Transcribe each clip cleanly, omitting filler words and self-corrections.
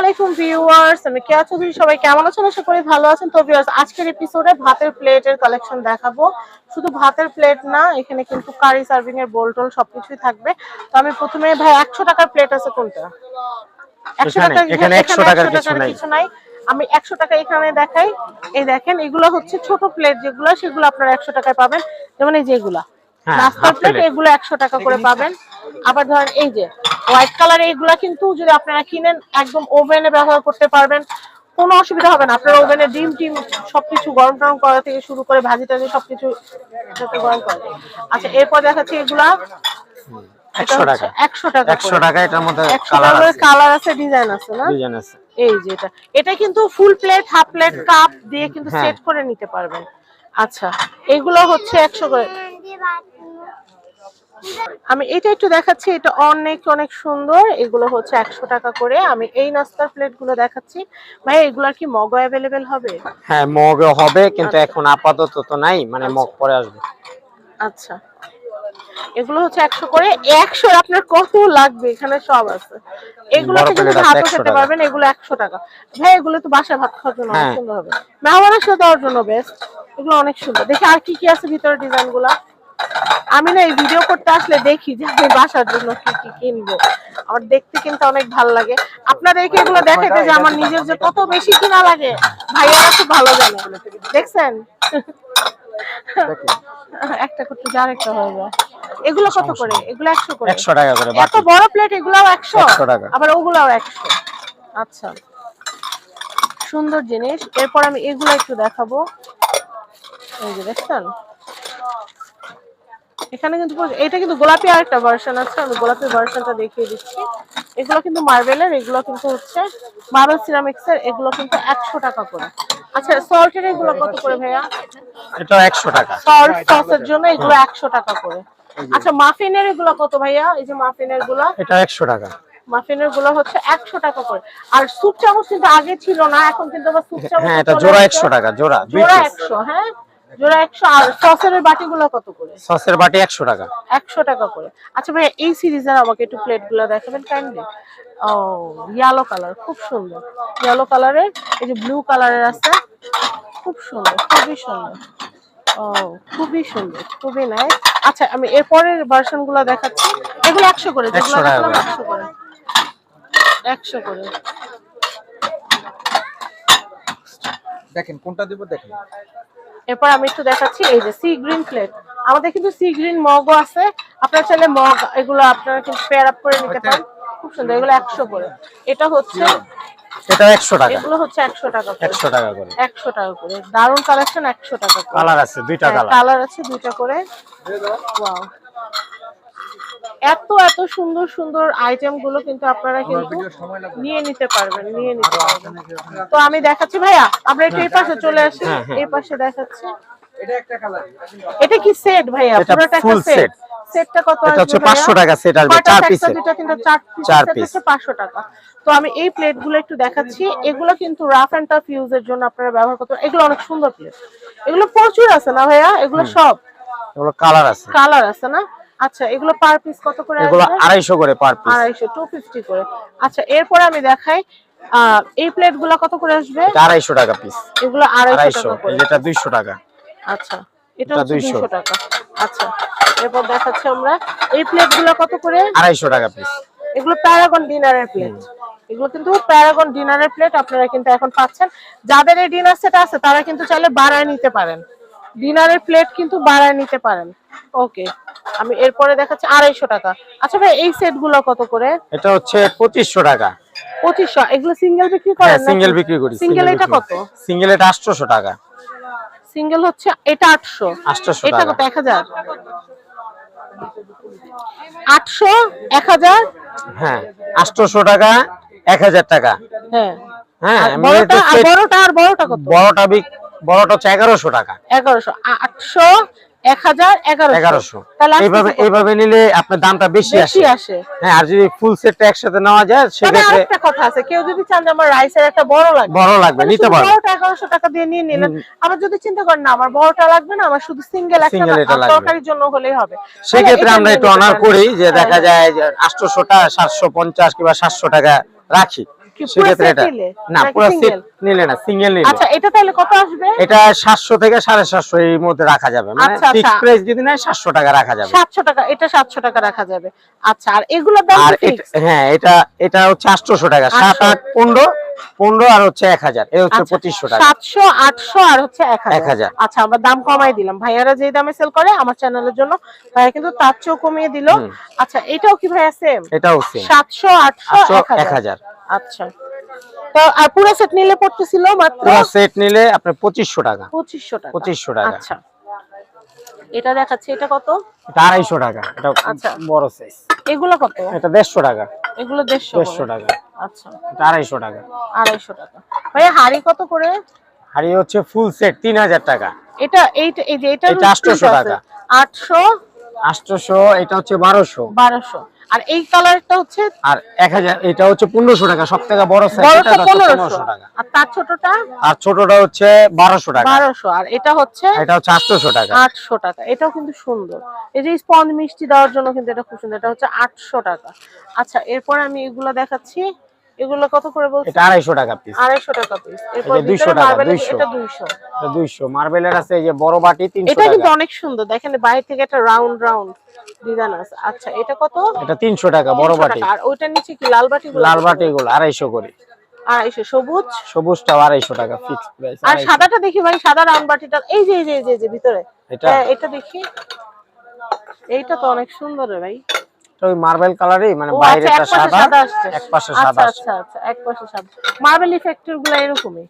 আলাইকুম ভিউয়ার্স, আমি কেয়া চৌধুরী। সবাই কেমন আছেন? আশা করি ভালো আছেন। তো ভিউয়ার্স, আজকের এপিসোডে ভাতের প্লেটের কালেকশন দেখাবো। শুধু ভাতের প্লেট না, এখানে কিন্তু কারি সার্ভিং এর বোল টোল সবকিছুই থাকবে। তো আমি প্রথমে ভাই 100 টাকার প্লেট আছে কোনটা? 100 টাকা এখানে 100 টাকার কিছু নাই। আমি 100 টাকা এখানে দেখাই। এই দেখেন, এগুলো হচ্ছে ছোট প্লেট যেগুলো, সেগুলো আপনারা 100 টাকায় পাবেন। যেমন এই যেগুলা নাস্তার প্লেট, এগুলো 100 টাকা করে পাবেন। আবার ধরেন এই যে হোয়াইট কালার, এইগুলা কিন্তু যদি আপনারা কিনেন একদম ওভেনে ব্যবহার করতে পারবেন, কোনো অসুবিধা হবে না। আপনার ওভেনে ডিম টিম সবকিছু গরম টরম করা থেকে শুরু করে ভাজি টাজি সবকিছু সাথে গরম করে। আচ্ছা, এরপর দেখাচ্ছি এগুলা 100 টাকা। 100 টাকা 100 টাকা। এটার মধ্যে কালার আছে, ডিজাইন আছে না? ডিজাইন আছে। এই যে এটা কিন্তু full plate, half plate, cup দিয়ে কিন্তু সেট করে নিতে পারবেন। আচ্ছা, এগুলো হচ্ছে 100 করে। আমি এটা একটু দেখাচ্ছি, এটা অনেক অনেক সুন্দর। এগুলো হচ্ছে 100 টাকা করে। আমি এই নাস্তার প্লেট গুলো দেখাচ্ছি। ভাই, এগুলার কি মগ অ্যাভেলেবেল হবে? হ্যাঁ, মগ হবে, কিন্তু এখন আপাতত তো নাই, মানে মগ পরে আসবে। আচ্ছা, এগুলো হচ্ছে 100 করে। 100 আপনার কত লাগবে? এখানে সব আছে। এগুলো কিন্তু ভাতও খেতে পারবেন। এগুলো 100 টাকা। ভাই, এগুলো তো বাসায় ভাত খাওয়ার জন্য অনেক সুন্দর হবে, মেহমানের সাথে দেওয়ার জন্য বেস্ট। এগুলো অনেক সুন্দর। দেখি আর কি কি আছে ভিতরে ডিজাইন গুলা। আমি না এই ভিডিও করতে আসলে দেখি যে আমি বাসার জন্য কি কি কিনবো। আমার দেখতে কিন্তু অনেক ভালো লাগে। আপনাদেরকে এগুলো দেখাইতে যে আমার নিজের যে কত বেশি কিনা লাগে, ভাইয়ারা খুব ভালো জানে। দেখছেন, একটা করতে যার একটা হয়ে যায়। এগুলো কত করে? এগুলো 100 করে। 100 টাকা করে। এত বড় প্লেট, এগুলাও 100 টাকা। আবার ওগুলাও 100। আচ্ছা, সুন্দর জিনিস। এরপর আমি এগুলো একটু দেখাবো। এই যে দেখছেন, এখানে কিন্তু এটা কিন্তু গোলাপি আরেকটা ভার্সন আছে। আমি গোলাপি ভার্সনটা দেখিয়ে দিচ্ছি। এগুলো কিন্তু মার্বেলের, এগুলো কিন্তু হচ্ছে মার্বেল সিরামিক্স এর। এগুলো কিন্তু 100 টাকা করে। আচ্ছা, সল্টের এগুলো কত করে ভাইয়া? এটা 100 টাকা। সল্ট সসের জন্য এগুলো 100 টাকা করে। আচ্ছা, মাফিনের এগুলো কত ভাইয়া? এই যে মাফিনের গুলো, এটা 100 টাকা। মাফিনের গুলো হচ্ছে 100 টাকা করে। আর স্যুপ চামচ কিন্তু আগে ছিল না, এখন কিন্তু আবার স্যুপ চামচ। হ্যাঁ, এটা জোড়া 100 টাকা। জোড়া 100। হ্যাঁ, জোড়া 100। আর সসের বাটিগুলো কত করে? সসের বাটি 100 টাকা। 100 টাকা করে। আচ্ছা ভাই, এই সিরিজের আমাকে একটু প্লেটগুলো দেখাবেন কাইন্ডলি। ও, ইয়েলো কালার, খুব সুন্দর। ইয়েলো কালারের, এই যে ব্লু কালারের আছে, খুব সুন্দর, খুবই সুন্দর। ও, খুবই সুন্দর, খুবই নাইস। আচ্ছা, আমি এরপরের ভার্সনগুলো দেখাচ্ছি। এগুলো 100 করে। যেগুলো দেখালাম 100 করে। 100 করে। দেখেন কোনটা দিব, দেখেন। এরপর আমি একটু দেখাচ্ছি এই যে সি গ্রিন প্লেট। আমাদের কিন্তু সি গ্রিন মগও আছে। আপনারা চাইলে মগ এগুলো আপনারা কিন্তু পেয়ার আপ করে নিতে পারেন। খুব সুন্দর। এগুলো 100 করে। এটা হচ্ছে, এটা 100 টাকা। এগুলো হচ্ছে 100 টাকা করে। 100 টাকা করে। 100 টাকা করে। দারুন কালেকশন। 100 টাকা করে। কালার আছে দুইটা কালার। কালার আছে দুইটা করে। ওয়াও, এত এত সুন্দর সুন্দর আইটেম গুলো কিন্তু আপনারা কিন্তু নিয়ে নিতে পারবেন, নিয়ে নিতে পারবেন। তো আমি দেখাচ্ছি ভাইয়া, আমরা একটু এই পাশে চলে আসি। এই পাশে দেখাচ্ছি। এটা একটা কালার। এটা কি সেট ভাইয়া? পুরোটা ফুল একটা সেট। সেটটা কত আসবে? এটা হচ্ছে 500 টাকা সেট আসবে। 4 পিস। দুটো তিনটা 4 পিস হচ্ছে 500 টাকা। তো আমি এই প্লেটগুলো একটু দেখাচ্ছি। এগুলো কিন্তু রাফ এন্ড টাফ ইউজের জন্য আপনারা ব্যবহার করতে পারেন। এগুলো অনেক সুন্দর প্লেট। এগুলো প্রচুর আছে না ভাইয়া? এগুলো সব এগুলো কালার আছে। কালার আছে না? আচ্ছা, এগুলো পার পিস কত করে আসবে? এগুলো 250 করে পার পিস। 250, 250 করে। আচ্ছা, এরপর আমি দেখাই এই প্লেটগুলো কত করে আসবে? এটা 250 টাকা পিস। এগুলো 250 টাকা করে। এটা 200 টাকা। আচ্ছা, এটা 200 টাকা। আচ্ছা, এরপর দেখাচ্ছি আমরা এই প্লেটগুলো কত করে? 250 টাকা পিস। এগুলো প্যারাগন ডিনারের প্লেট। এগুলো কিন্তু প্যারাগন ডিনারের প্লেট আপনারা কিন্তু এখন পাচ্ছেন। যাদের এই ডিনার সেট আছে তারা কিন্তু চাইলে বাড়ায় নিতে পারেন। ডিনারের প্লেট কিন্তু বাড়ায় নিতে পারেন। ওকে, আমি এরপরে দেখাচ্ছি 250 টাকা। আচ্ছা ভাই, এই সেটগুলো কত করে? এটা হচ্ছে 2500 টাকা। 2500। এগুলো সিঙ্গেল বিক্রি করেন? হ্যাঁ, সিঙ্গেল বিক্রি করি। সিঙ্গেল এটা কত? সিঙ্গেল এটা 800 টাকা। সিঙ্গেল হচ্ছে এটা 800। 800 এটা টাকা। কত? 1000। 800, 1000। হ্যাঁ, 800 টাকা, 1000 টাকা। হ্যাঁ হ্যাঁ, বড়টা আর বড়টা কত? বড়টা হচ্ছে 1100 টাকা। 1100, 800, 1000, 1100। তাহলে এইভাবে নিলে আপনার দামটা বেশি আসে। হ্যাঁ, আর যদি ফুল সেটটা একসাথে নেওয়া যায় সেক্ষেত্রে একটা কথা আছে, কেউ যদি চান যে আমার রাইসের একটা বড় লাগবে নিতে পারবেন। বড়টা 1100 টাকা দিয়ে নিয়ে নিলেন। আবার যদি চিন্তা করেন না আমার বড়টা লাগবে না, আমার শুধু সিঙ্গেল একটা তরকারির জন্য হলেই হবে, সেক্ষেত্রে আমরা একটু অনার করি যে দেখা যায় যে 800টা 750 কিংবা 700 টাকা রাখি। কি পুরো সেক্ষেত্রে সেট এটা নিলে না নাকি পুরো সেট সিঙ্গেল? নিলে না, সিঙ্গেল নিলে। আচ্ছা এটা তাহলে কত আসবে? এটা 700 থেকে 750 এর মধ্যে রাখা যাবে, মানে আচ্ছা, ফিক্সড আচ্ছা। প্রাইস যদি না 700 টাকা রাখা যাবে। 700 টাকা, এটা 700 টাকা রাখা যাবে। আচ্ছা আর এগুলোর দাম আর কি ফিক্স? হ্যাঁ এটা হচ্ছে 800 টাকা, 7 8 15 আর হচ্ছে 1000, এই হচ্ছে 2500 টাকা। 700 800 আর হচ্ছে 1000। আচ্ছা আমরা দাম কমাই দিলাম, ভাইয়ারা যে দামে সেল করে আমার চ্যানেলের জন্য ভাইয়া কিন্তু তার চেয়েও কমিয়ে দিল। আচ্ছা এটাও কি ভাইয়া সেম? এটাও সেম 700 800 1000। আচ্ছা তো আর পুরো সেট নিলে পড়তেছিল মাত্র, পুরো সেট নিলে আপনার 2500 টাকা। 2500 টাকা। 2500 টাকা। আচ্ছা এটা দেখাচ্ছি, এটা কত? এটা 250 টাকা, এটা আচ্ছা বড় সাইজ। এগুলো কত? এটা 150 টাকা। এগুলো 150 টাকা। আচ্ছা এটা 250 টাকা। 250 টাকা। ভাইয়া হাড়ি কত করে? আর এই হচ্ছে ফুল সেট 3000 টাকা। এটা এইটা এই যে এটা এটা 800 টাকা। 800 800, এটা হচ্ছে 1200। 1200 আর এই কালারটা হচ্ছে আর 1000, এটা হচ্ছে 1500 টাকা, সবথেকে বড় সাইজ, এটা বড়টা হচ্ছে 1500 1500 টাকা। আর তার ছোটটা আর ছোটটা হচ্ছে 1200 টাকা। 1200 আর এটা হচ্ছে 800 টাকা। 800 টাকা। এটাও কিন্তু সুন্দর, এই যে স্পঞ্জ মিষ্টি দেওয়ার জন্য কিন্তু এটা খুব সুন্দর, এটা হচ্ছে 800 টাকা। আচ্ছা এরপর আমি এগুলো দেখাচ্ছি, এগুলো কত করে বলছেন? এটা 250 টাকা পিস। 250 টাকা পিস। এরপর এটা 200 টাকা, মার্বেল, 200 এটা 200। এটা 200 মার্বেলের আছে, এই যে বড় বাটি 300 এটা কিন্তু টাকা। অনেক সুন্দর, দেখেন বাইরে থেকে একটা রাউন্ড রাউন্ড ডিজাইন আছে। আচ্ছা এটা কত? এটা 300 টাকা বড় 300 বাটি। টাকা। আর ওইটার নিচে কি লাল বাটিগুলো? লাল বাটি গুলো 250 করে। 250। সবুজ? সবুজটাও 250 টাকা ফিক্স প্রাইস। আর সাদাটা দেখি ভাই, সাদা রাউন্ড বাটিটা এই যে এই যে ভিতরে এটা এটা দেখি, এইটা তো অনেক সুন্দর রে ভাই। এটা ওই মার্বেল কালারই, মানে ও বাইরেটা আচ্ছা, এক পাশে সাদা, আসছে। এক পাশে আচ্ছা সাদা আসছে। আচ্ছা আচ্ছা, এক পাশে সাদা। মার্বেল ইফেক্টের গুলো এরকমই।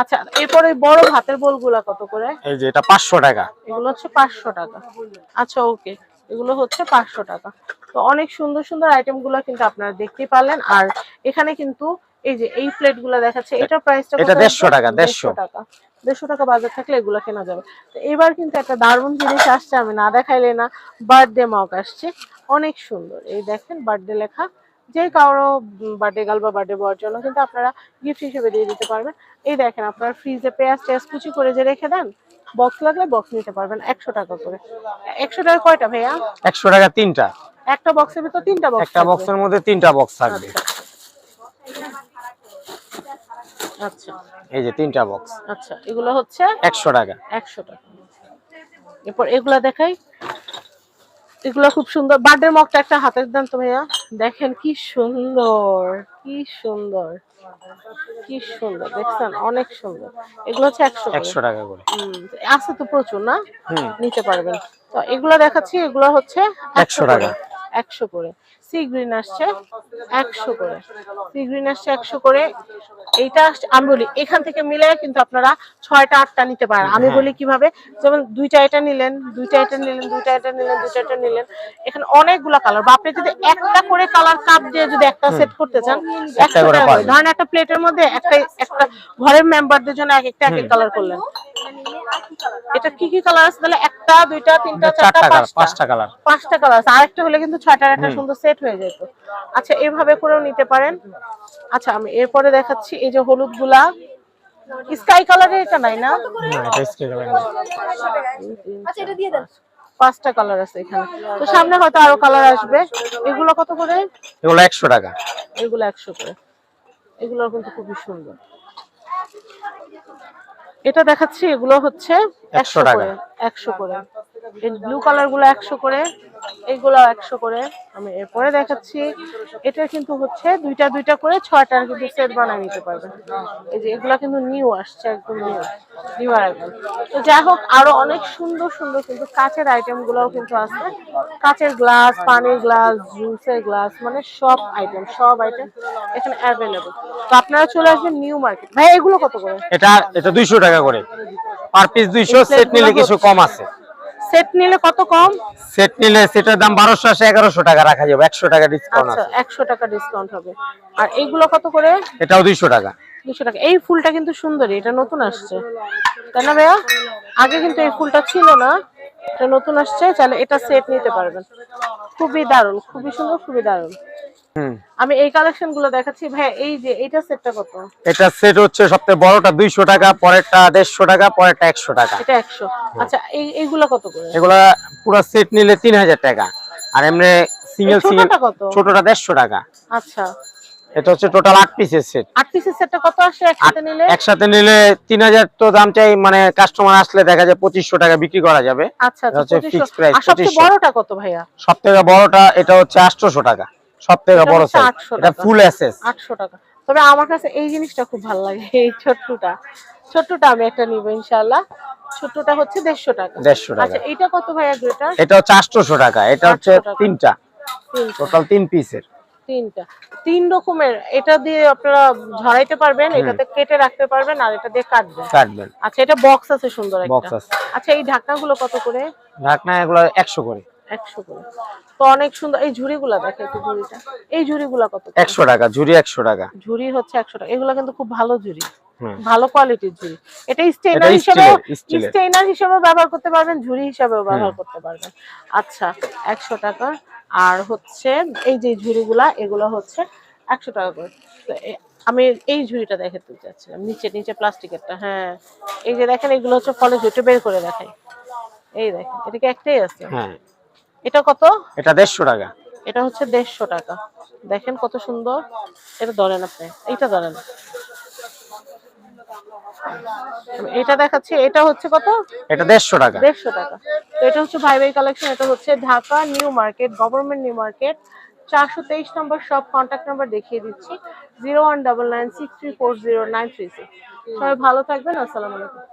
আচ্ছা এরপর ওই বড় হাতের বলগুলা কত করে? এই যে এটা 500 টাকা। এগুলো হচ্ছে 500 টাকা। আচ্ছা ওকে, এগুলো হচ্ছে 500 টাকা। তো অনেক সুন্দর সুন্দর আইটেম গুলো কিন্তু আপনারা দেখতে পারলেন। আর এখানে কিন্তু এই যে এই প্লেট গুলো দেখাচ্ছে, এটার প্রাইসটা কত? এটা 150 টাকা। 150 টাকা। 150 টাকা বাজার থাকলে এগুলো কেনা যাবে। তো এবার কিন্তু একটা দারুণ জিনিস আসছে, আমি না দেখাইলে না, বার্থডে মগ আসছে, অনেক সুন্দর। এই দেখেন বার্থডে লেখা, যে কারো বার্থডে গার্ল বা বার্থডে বয়ের জন্য কিন্তু আপনারা গিফট হিসেবে দিয়ে দিতে পারবেন। এই দেখেন আপনার ফ্রিজে পেঁয়াজ টেয়াজ কুচি করে যে রেখে দেন, বক্স লাগলে বক্স নিতে পারবেন 100 টাকা করে। 100 টাকা কয়টা ভাইয়া? 100 টাকা তিনটা। একটা বক্সের ভিতর 3টা বক্স, একটা বক্সের মধ্যে 3টা বক্স থাকবে। আচ্ছা এই যে 3টা বক্স। আচ্ছা এগুলো হচ্ছে 100 টাকা। 100 টাকা। এরপর এগুলা দেখাই, এগুলো খুব সুন্দর। বার্থডে মগটা একটা হাতের দেন তো ভাইয়া, দেখেন কি সুন্দর, কি সুন্দর, কি সুন্দর, দেখছেন অনেক সুন্দর। এগুলো হচ্ছে 100 টাকা করে। আছে তো প্রচুর না, নিতে পারবেন। তো এগুলো দেখাচ্ছি, এগুলো হচ্ছে 100 টাকা। 100 করে। সি গ্রিন আসছে 100 করে, সি গ্রিন আসছে 100 করে। এইটা আমি বলি এখান থেকে মিলে কিন্তু আপনারা 6টা 8টা নিতে পারেন। আমি বলি কিভাবে, যেমন 2টা এটা নিলেন, 2টা এটা নিলেন, 2টা এটা নিলেন, 2টা এটা নিলেন, এখানে অনেকগুলো কালার। বা আপনি যদি একটা করে কালার কাপ দিয়ে যদি একটা সেট করতে চান, 100 টাকা করে। ধরেন একটা প্লেটের মধ্যে একটা ঘরের মেম্বারদের জন্য এক একটা কালার করলেন। এটা কি কি কালার আছে তাহলে? 1টা 2টা 3টা 4টা 5টা কালার। 5টা কালার আছে। আরেকটা হলে কিন্তু 6টার একটা সুন্দর সেট হয়ে যেত। আচ্ছা এভাবে করেও নিতে পারেন। আচ্ছা আমি এরপরে দেখাচ্ছি, এই যে হলুদ গুলা স্কাই কালারের, এটা নাই না? এটা স্কাই কালার না। আচ্ছা এটা দিয়ে দেন। 5টা কালার আছে এখানে, তো সামনে হয়তো আরো কালার আসবে। এগুলো কত করে? এগুলো 100 টাকা। এগুলো 100 করে। এগুলো কিন্তু খুবই সুন্দর। এটা দেখাচ্ছি, এগুলো হচ্ছে 100 টাকা। 100 করে। এই ব্লু কালার গুলো 100 করে, এইগুলো 100 করে। আমি এরপরে দেখাচ্ছি, এটা কিন্তু হচ্ছে 2টা 2টা করে 6টার কিন্তু সেট বানিয়ে নিতে পারবেন। এই যে এগুলো কিন্তু নিউ আসছে, একদম নিউ অ্যারাইভাল। তো যাই হোক, আরো অনেক সুন্দর সুন্দর কিন্তু কাচের আইটেম গুলোও কিন্তু আছে। কাচের গ্লাস, পানির গ্লাস, জুসের গ্লাস, মানে সব আইটেম এখানে অ্যাভেলেবল। তো আপনারা চলে আসবেন নিউ মার্কেট। ভাই এগুলো কত করে? এটা 200 টাকা করে পার পিস। 200 সেট নিলে কিছু কম আছে। সেট নিলে কত কম? সেট নিলে সেটার দাম 1200 আসে 1100 টাকা রাখা যাবে, 100 টাকা ডিসকাউন্ট আচ্ছা আছে। 100 টাকা ডিসকাউন্ট হবে। আর এইগুলো কত করে? এটাও 200 টাকা। 200 টাকা। এই ফুলটা কিন্তু সুন্দরী, এটা নতুন আসছে তাই না ভাইয়া? আগে কিন্তু এই ফুলটা ছিল না, এটা নতুন আসছে। তাহলে এটা সেট নিতে পারবেন, খুবই দারুণ, খুবই সুন্দর, খুবই দারুণ। আমি এই কালেকশন গুলো দেখাচ্ছি ভাই। এই যে এইটা সেটটা কত? এটা সেট হচ্ছে সবচেয়ে বড়টা 200 টাকা, পরেরটা 150 টাকা, পরেরটা 100 টাকা। এটা 100। আচ্ছা এইগুলো কত করে? এগুলা পুরো সেট নিলে 3000 টাকা। আর এমনি সিঙ্গেল ছোটটা কত? ছোটটা 150 টাকা। আচ্ছা এটা হচ্ছে টোটাল 8 পিসের সেট। 8 পিসের সেটটা কত আসে একসাথে নিলে? একসাথে নিলে 3000 তো দাম চাই, মানে কাস্টমার আসলে দেখা যায় 2500 টাকা বিক্রি করা যাবে। আচ্ছা আচ্ছা, হচ্ছে 2500। ফিক্সড প্রাইস আর সবচেয়ে 2500। বড়টা কত ভাইয়া? সবথেকে বড়টা এটা হচ্ছে 800 টাকা, সবথেকে এটা বড় হচ্ছে সাইজ। 800 এটা টাকা। ফুল এসএস 800 টাকা। তবে আমার কাছে এই জিনিসটা খুব ভালো লাগে, এই ছোট্টটা আমি একটা নিব ইনশাআল্লাহ। ছোট্টটা হচ্ছে 150 টাকা। 150 টাকা। আচ্ছা এটা কত ভাইয়া গ্রেটার? এটা হচ্ছে 800 টাকা। এটা হচ্ছে 800 টাকা। তিনটা, টোটাল 3 পিসের। তিনটা, 3 রকমের। এটা দিয়ে আপনারা ঝরাইতে পারবেন, এটাতে কেটে রাখতে পারবেন, আর এটা দিয়ে কাটবেন। আচ্ছা এটা বক্স আছে সুন্দর বক্স একটা। আছে। আচ্ছা এই ঢাকনাগুলো কত করে? ঢাকনা এগুলো 100 করে। 100 করে। তো অনেক সুন্দর। এই ঝুড়িগুলা দেখে একটু, ঝুড়িটা, এই ঝুড়িগুলা কত করে? 100 টাকা ঝুড়ি, 100 টাকা ঝুড়ি হচ্ছে 100 টাকা। এগুলো কিন্তু খুব ভালো ঝুড়ি, হুম। ভালো কোয়ালিটির ঝুড়ি। এটা এটা স্টেইনার স্টিলের। হিসেবেও ব্যবহার করতে পারবেন, ঝুড়ি হিসেবেও ব্যবহার করতে পারবেন। আচ্ছা 100 টাকা। আর হচ্ছে এই যে ঝুড়িগুলা, এগুলো হচ্ছে 100 টাকা করে। তো আমি এই ঝুড়িটা দেখাতে চাচ্ছিলাম, নিচে প্লাস্টিকেরটা। হ্যাঁ এই যে দেখেন, এগুলো হচ্ছে ফলে ঝুড়িটা বের করে দেখাই। এই দেখেন, এটা কি একটাই আছে? হ্যাঁ। এটা কত? এটা 150 টাকা। এটা হচ্ছে 150 টাকা। দেখেন কত সুন্দর। এটা ধরেন আপনি, এইটা ধরেন, এটা দেখাচ্ছি। এটা হচ্ছে কত? এটা 150 টাকা। 150 টাকা। তো এটা হচ্ছে ভাই কালেকশন। এটা হচ্ছে Dhaka new market, government new market, 423 নম্বর শপ। কন্ট্যাক্ট নাম্বার দেখিয়ে দিচ্ছি, 019963409336। সবাই ভালো থাকবেন। আসসালামু আলাইকুম।